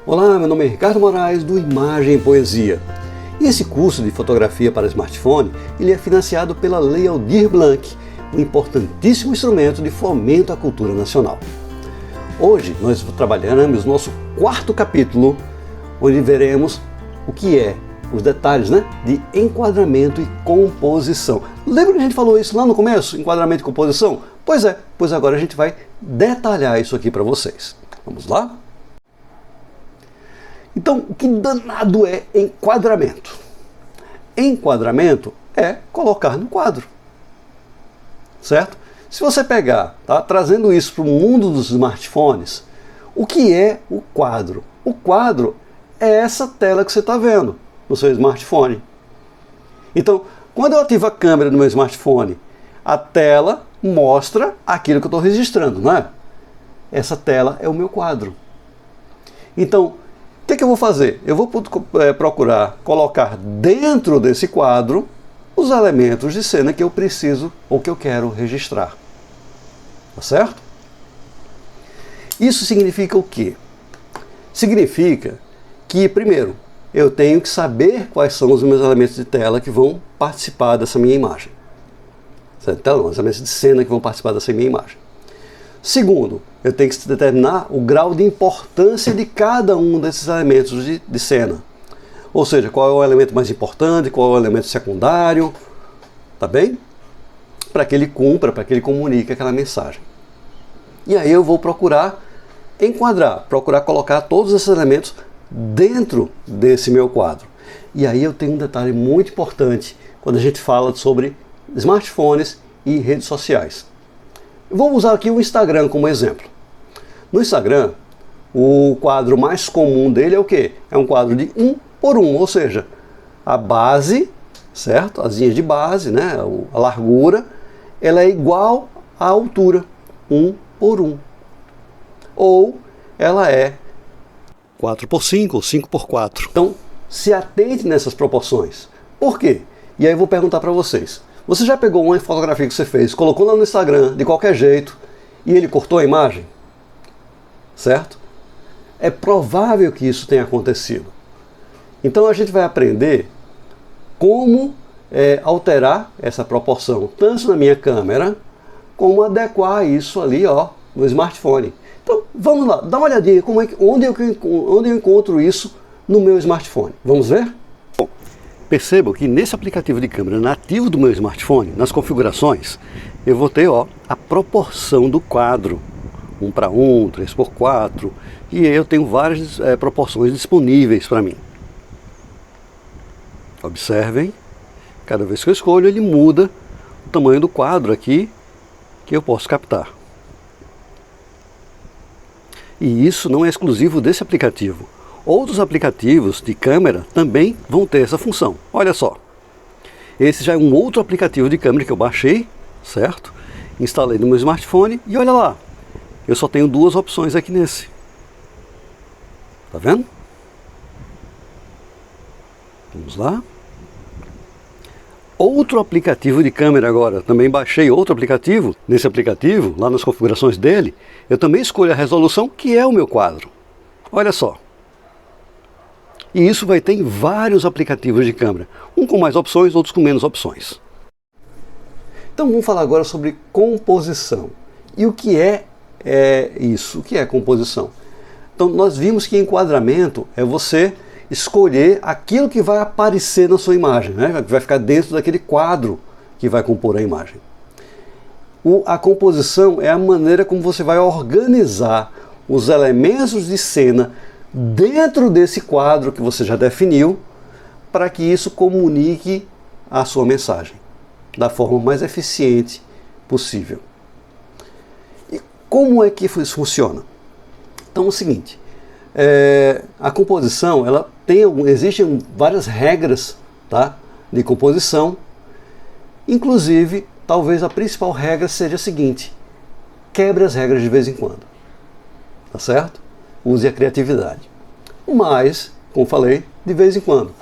Olá, meu nome é Ricardo Moraes do Imagem e Poesia. E esse curso de fotografia para smartphone, ele é financiado pela Lei Aldir Blanc, um importantíssimo instrumento de fomento à cultura nacional. Hoje nós trabalharemos nosso quarto capítulo, onde veremos o que é os detalhes, de enquadramento e composição. Lembra que a gente falou isso lá no começo, enquadramento e composição? Pois é, pois agora a gente vai detalhar isso aqui para vocês. Vamos lá? Então, o que danado é enquadramento? Enquadramento é colocar no quadro, certo? Se você pegar, trazendo isso para o mundo dos smartphones, o que é o quadro? O quadro é essa tela que você está vendo no seu smartphone. Então, quando eu ativo a câmera no meu smartphone, a tela mostra aquilo que eu estou registrando, não é? Essa tela é o meu quadro. Então, o que eu vou fazer? Eu vou procurar colocar dentro desse quadro os elementos de cena que eu preciso ou que eu quero registrar. Tá certo? Isso significa o quê? Significa que, primeiro, eu tenho que saber quais são os meus elementos de tela que vão participar dessa minha imagem. Então, os elementos de cena que vão participar dessa minha imagem. Segundo, eu tenho que determinar o grau de importância de cada um desses elementos de cena. Ou seja, qual é o elemento mais importante, qual é o elemento secundário, tá bem? Para que ele cumpra, para que ele comunique aquela mensagem. E aí eu vou procurar enquadrar, procurar colocar todos esses elementos dentro desse meu quadro. E aí eu tenho um detalhe muito importante quando a gente fala sobre smartphones e redes sociais. Vamos usar aqui o Instagram como exemplo. No Instagram, o quadro mais comum dele é o quê? É um quadro de 1 por 1, ou seja, a base, certo? As linhas de base, a largura, ela é igual à altura, 1 por 1. Ou ela é 4 por 5 ou 5 por 4. Então, se atente nessas proporções. Por quê? E aí eu vou perguntar para vocês. Você já pegou uma fotografia que você fez, colocou lá no Instagram de qualquer jeito e ele cortou a imagem? Certo? É provável que isso tenha acontecido. Então a gente vai aprender como alterar essa proporção, tanto na minha câmera, como adequar isso ali no smartphone. Então vamos lá, dá uma olhadinha onde eu encontro isso no meu smartphone. Vamos ver? Percebam que nesse aplicativo de câmera nativo do meu smartphone, nas configurações, eu vou ter a proporção do quadro, 1 para 1, 3 por 4, e eu tenho várias proporções disponíveis para mim. Observem, cada vez que eu escolho ele muda o tamanho do quadro aqui que eu posso captar. E isso não é exclusivo desse aplicativo. Outros aplicativos de câmera também vão ter essa função. Olha só, esse já é um outro aplicativo de câmera que eu baixei, certo? Instalei no meu smartphone e olha lá, eu só tenho duas opções aqui nesse. Tá vendo? Vamos lá. Outro aplicativo de câmera agora, também baixei outro aplicativo. Nesse aplicativo, lá nas configurações dele, eu também escolho a resolução que é o meu quadro. Olha só. E isso vai ter em vários aplicativos de câmera, um com mais opções, outros com menos opções. Então vamos falar agora sobre composição. E o que é isso? O que é composição? Então nós vimos que enquadramento é você escolher aquilo que vai aparecer na sua imagem, que vai ficar dentro daquele quadro que vai compor a imagem. A composição é a maneira como você vai organizar os elementos de cena dentro desse quadro que você já definiu, para que isso comunique a sua mensagem da forma mais eficiente possível. E como é que isso funciona? Então é o seguinte, a composição, existem várias regras, de composição, inclusive, talvez a principal regra seja a seguinte: quebre as regras de vez em quando, tá certo? Use a criatividade. Mas, como falei, de vez em quando.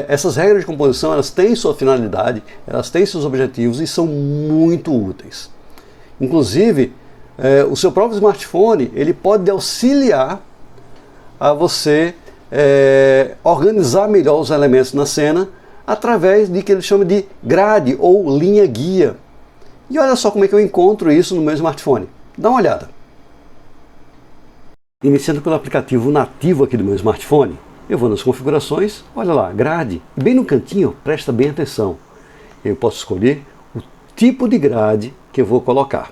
essas regras de composição, elas têm sua finalidade, elas têm seus objetivos e são muito úteis. Inclusive, o seu próprio smartphone, ele pode auxiliar a você organizar melhor os elementos na cena através de que ele chama de grade ou linha guia. E olha só como é que eu encontro isso no meu smartphone. Dá uma olhada. Iniciando pelo aplicativo nativo aqui do meu smartphone, eu vou nas configurações, olha lá, grade. E bem no cantinho, presta bem atenção. Eu posso escolher o tipo de grade que eu vou colocar.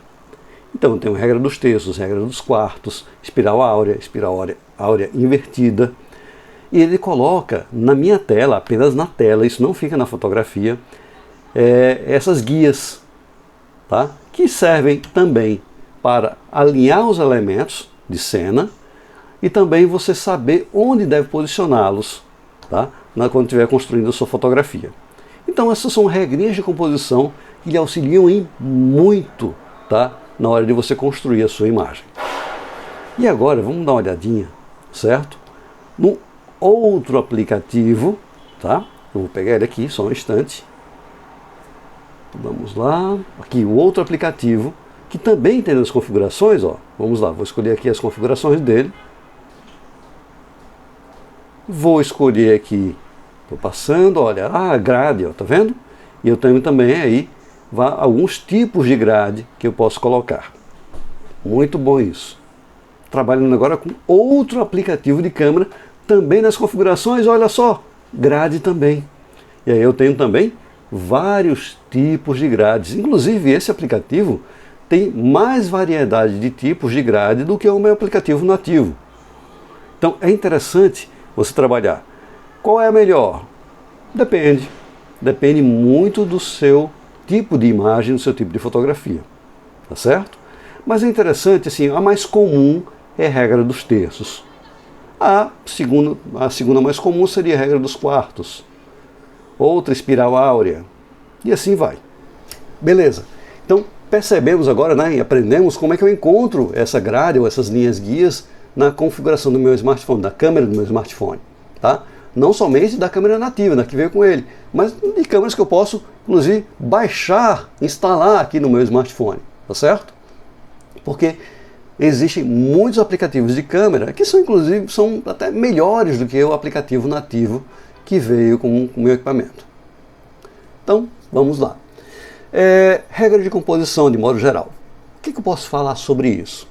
Então eu tenho regra dos terços, regra dos quartos, espiral áurea invertida. E ele coloca na minha tela, apenas na tela, isso não fica na fotografia, essas guias, tá? Que servem também para alinhar os elementos de cena e também você saber onde deve posicioná-los, tá? Quando estiver construindo a sua fotografia. Então essas são regrinhas de composição que lhe auxiliam em muito, tá? Na hora de você construir a sua imagem. E agora vamos dar uma olhadinha, certo? No outro aplicativo, tá? Eu vou pegar ele aqui, só um instante. Vamos lá. Aqui o outro aplicativo, que também tem as configurações, ó. Vamos lá, vou escolher aqui as configurações dele. Vou escolher aqui, estou passando, olha, grade, ó, tá vendo? E eu tenho também aí alguns tipos de grade que eu posso colocar. Muito bom isso. Trabalhando agora com outro aplicativo de câmera, também nas configurações, olha só, grade também. E aí eu tenho também vários tipos de grades. Inclusive esse aplicativo tem mais variedade de tipos de grade do que o meu aplicativo nativo. Então é interessante você trabalhar. Qual é a melhor? Depende. Depende muito do seu tipo de imagem, do seu tipo de fotografia. Tá certo? Mas é interessante, assim, a mais comum é a regra dos terços. A segunda mais comum seria a regra dos quartos. Outra, espiral áurea. E assim vai. Beleza. Então, percebemos agora, né, e aprendemos como é que eu encontro essa grade ou essas linhas guias na configuração do meu smartphone, da câmera do meu smartphone. Tá? Não somente da câmera nativa, da que veio com ele, mas de câmeras que eu posso, inclusive, baixar, instalar aqui no meu smartphone. Tá certo? Porque existem muitos aplicativos de câmera que são, inclusive, são até melhores do que o aplicativo nativo que veio com o meu equipamento. Então, vamos lá. Regra de composição de modo geral. O que eu posso falar sobre isso?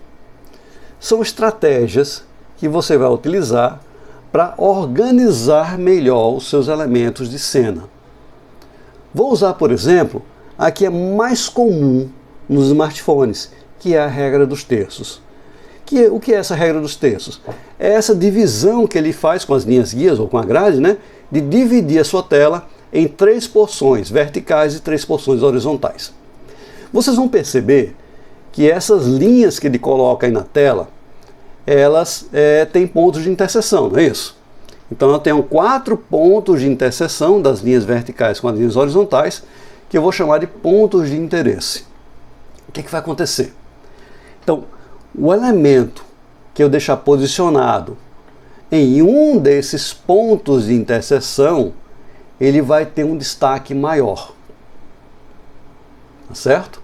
São estratégias que você vai utilizar para organizar melhor os seus elementos de cena. Vou usar, por exemplo, a que é mais comum nos smartphones, que é a regra dos terços. O que é essa regra dos terços? É essa divisão que ele faz com as linhas guias ou com a grade, né, de dividir a sua tela em 3 porções verticais e 3 porções horizontais. Vocês vão perceber que essas linhas que ele coloca aí na tela, elas têm pontos de interseção, não é isso? Então eu tenho 4 pontos de interseção das linhas verticais com as linhas horizontais, que eu vou chamar de pontos de interesse. O que vai acontecer? Então, o elemento que eu deixar posicionado em um desses pontos de interseção, ele vai ter um destaque maior. Tá certo?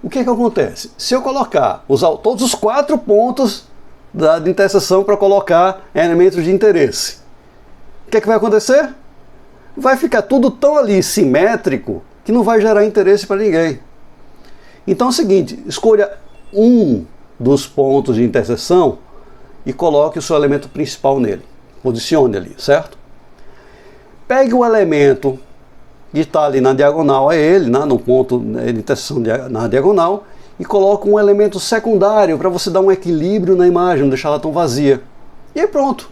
O que acontece? Se eu usar todos os 4 pontos de interseção para colocar elementos de interesse, o que vai acontecer? Vai ficar tudo tão ali simétrico que não vai gerar interesse para ninguém. Então é o seguinte, escolha um dos pontos de interseção e coloque o seu elemento principal nele. Posicione ali, certo? Pegue o elemento que está ali na diagonal a ele, né, no ponto de interseção na diagonal, e coloque um elemento secundário para você dar um equilíbrio na imagem, não deixar ela tão vazia. E aí pronto.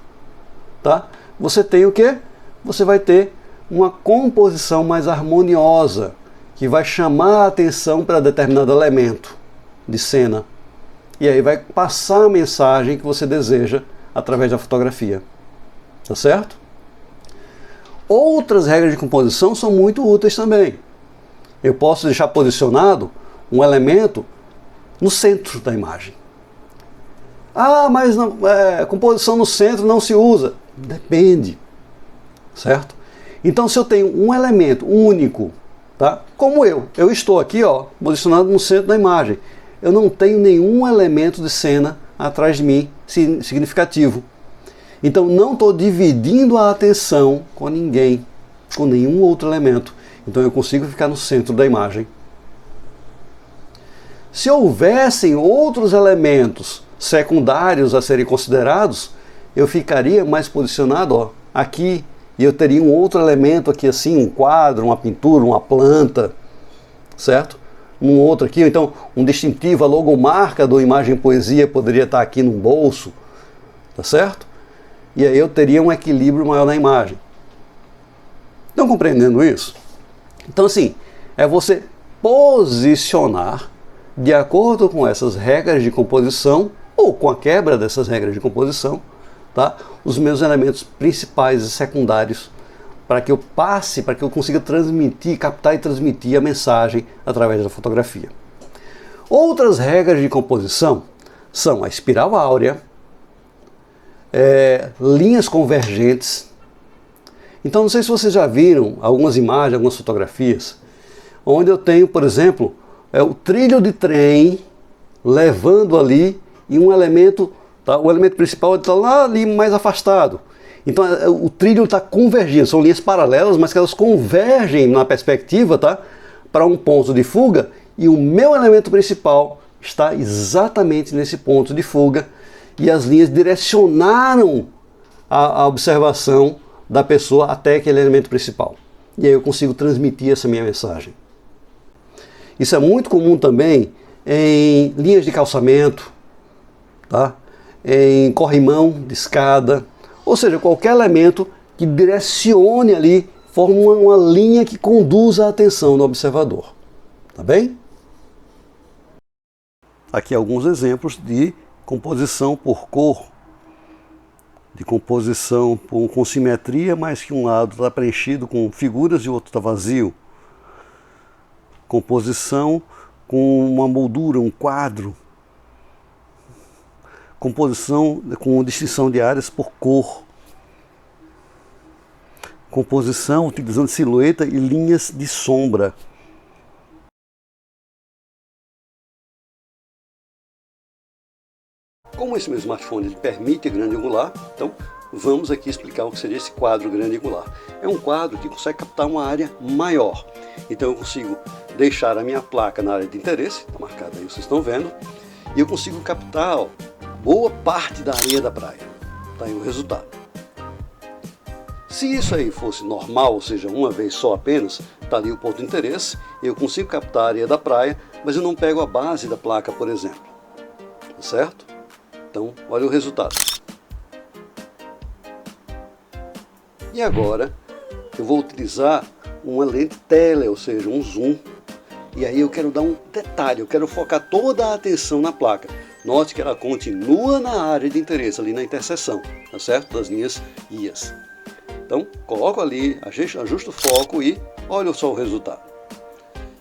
Tá? Você tem o quê? Você vai ter uma composição mais harmoniosa, que vai chamar a atenção para determinado elemento de cena. E aí vai passar a mensagem que você deseja através da fotografia. Tá certo? Outras regras de composição são muito úteis também. Eu posso deixar posicionado um elemento no centro da imagem. Mas não, composição no centro não se usa. Depende. Certo? Então, se eu tenho um elemento único, tá? Como eu estou aqui, ó, posicionado no centro da imagem, eu não tenho nenhum elemento de cena atrás de mim significativo. Então, não estou dividindo a atenção com ninguém, com nenhum outro elemento. Então, eu consigo ficar no centro da imagem. Se houvessem outros elementos secundários a serem considerados, eu ficaria mais posicionado, ó, aqui, e eu teria um outro elemento aqui assim, um quadro, uma pintura, uma planta, certo? Um outro aqui, então um distintivo, a logomarca do Imagem Poesia poderia estar aqui no bolso, tá certo? E aí eu teria um equilíbrio maior na imagem. Estão compreendendo isso? Então assim, é você posicionar de acordo com essas regras de composição, ou com a quebra dessas regras de composição, tá? Os meus elementos principais e secundários, para que eu passe, para que eu consiga transmitir, captar e transmitir a mensagem através da fotografia. Outras regras de composição são a espiral áurea, linhas convergentes. Então, não sei se vocês já viram algumas imagens, algumas fotografias, onde eu tenho, por exemplo, o trilho de trem levando ali e um elemento, tá? O elemento principal está lá ali mais afastado. Então o trilho está convergindo, são linhas paralelas, mas que elas convergem na perspectiva, tá? Para um ponto de fuga, e o meu elemento principal está exatamente nesse ponto de fuga, e as linhas direcionaram a observação da pessoa até aquele elemento principal. E aí eu consigo transmitir essa minha mensagem. Isso é muito comum também em linhas de calçamento, tá? Em corrimão de escada, ou seja, qualquer elemento que direcione ali, forma uma linha que conduza a atenção do observador. Tá bem? Aqui alguns exemplos de composição por cor, de composição com simetria, mas que um lado está preenchido com figuras e o outro está vazio. Composição com uma moldura, um quadro. Composição com distinção de áreas por cor. Composição utilizando silhueta e linhas de sombra. Como esse meu smartphone ele permite grande angular, então vamos aqui explicar o que seria esse quadro grande angular. É um quadro que consegue captar uma área maior. Então eu consigo deixar a minha placa na área de interesse, está marcada aí, vocês estão vendo, e eu consigo captar, ó, boa parte da areia da praia. Está aí o resultado. Se isso aí fosse normal, ou seja, uma vez só apenas, está ali o ponto de interesse, eu consigo captar a areia da praia, mas eu não pego a base da placa, por exemplo. Tá certo? Então, olha o resultado. E agora, eu vou utilizar uma lente tele, ou seja, um zoom. E aí eu quero dar um detalhe, eu quero focar toda a atenção na placa. Note que ela continua na área de interesse, ali na interseção, tá certo? Das linhas guias. Então, coloco ali, ajusto o foco e olha só o resultado.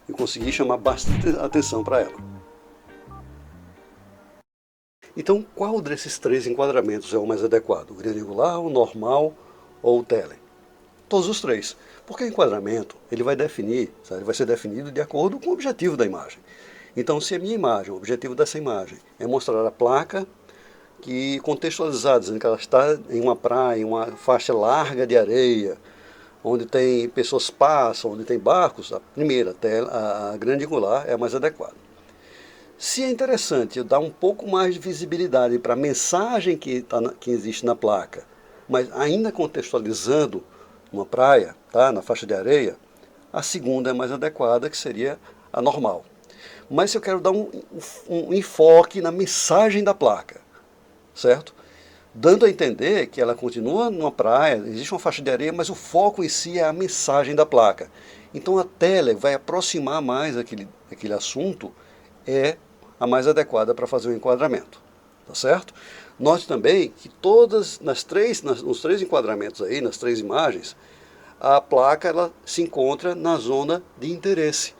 Eu consegui chamar bastante atenção para ela. Então, qual desses três enquadramentos é o mais adequado? O grande angular, o normal ou o tele? Todos os três. Porque o enquadramento ele vai definir, sabe? Ele vai ser definido de acordo com o objetivo da imagem. Então, se a minha imagem, o objetivo dessa imagem é mostrar a placa que contextualizada, dizendo que ela está em uma praia, em uma faixa larga de areia, onde tem pessoas passam, onde tem barcos, a primeira tela, a grande angular, é a mais adequada. Se é interessante eu dar um pouco mais de visibilidade para a mensagem que existe na placa, mas ainda contextualizando uma praia, tá, na faixa de areia, a segunda é mais adequada, que seria a normal. Mas se eu quero dar um enfoque na mensagem da placa, certo? Dando a entender que ela continua numa praia, existe uma faixa de areia, mas o foco em si é a mensagem da placa. Então a tela vai aproximar mais aquele assunto, é a mais adequada para fazer o enquadramento, tá certo? Note também que nos três enquadramentos aí, nas três imagens, a placa ela se encontra na zona de interesse,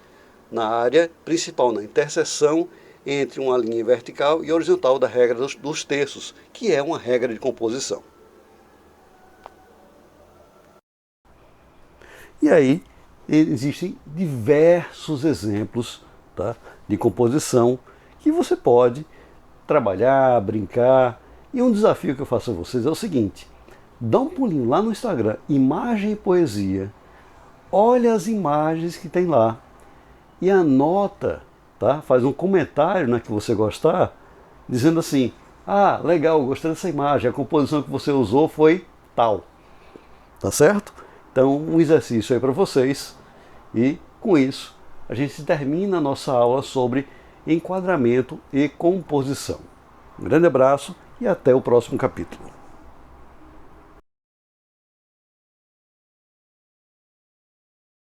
na área principal, na interseção entre uma linha vertical e horizontal da regra dos terços, que é uma regra de composição. E aí existem diversos exemplos, tá, de composição que você pode trabalhar, brincar. E um desafio que eu faço a vocês é o seguinte: dá um pulinho lá no Instagram, Imagem e Poesia, olha as imagens que tem lá e anota, tá? Faz um comentário, né, que você gostar, dizendo assim: ah, legal, gostei dessa imagem, a composição que você usou foi tal. Tá certo? Então, um exercício aí para vocês. E com isso, a gente termina a nossa aula sobre enquadramento e composição. Um grande abraço e até o próximo capítulo.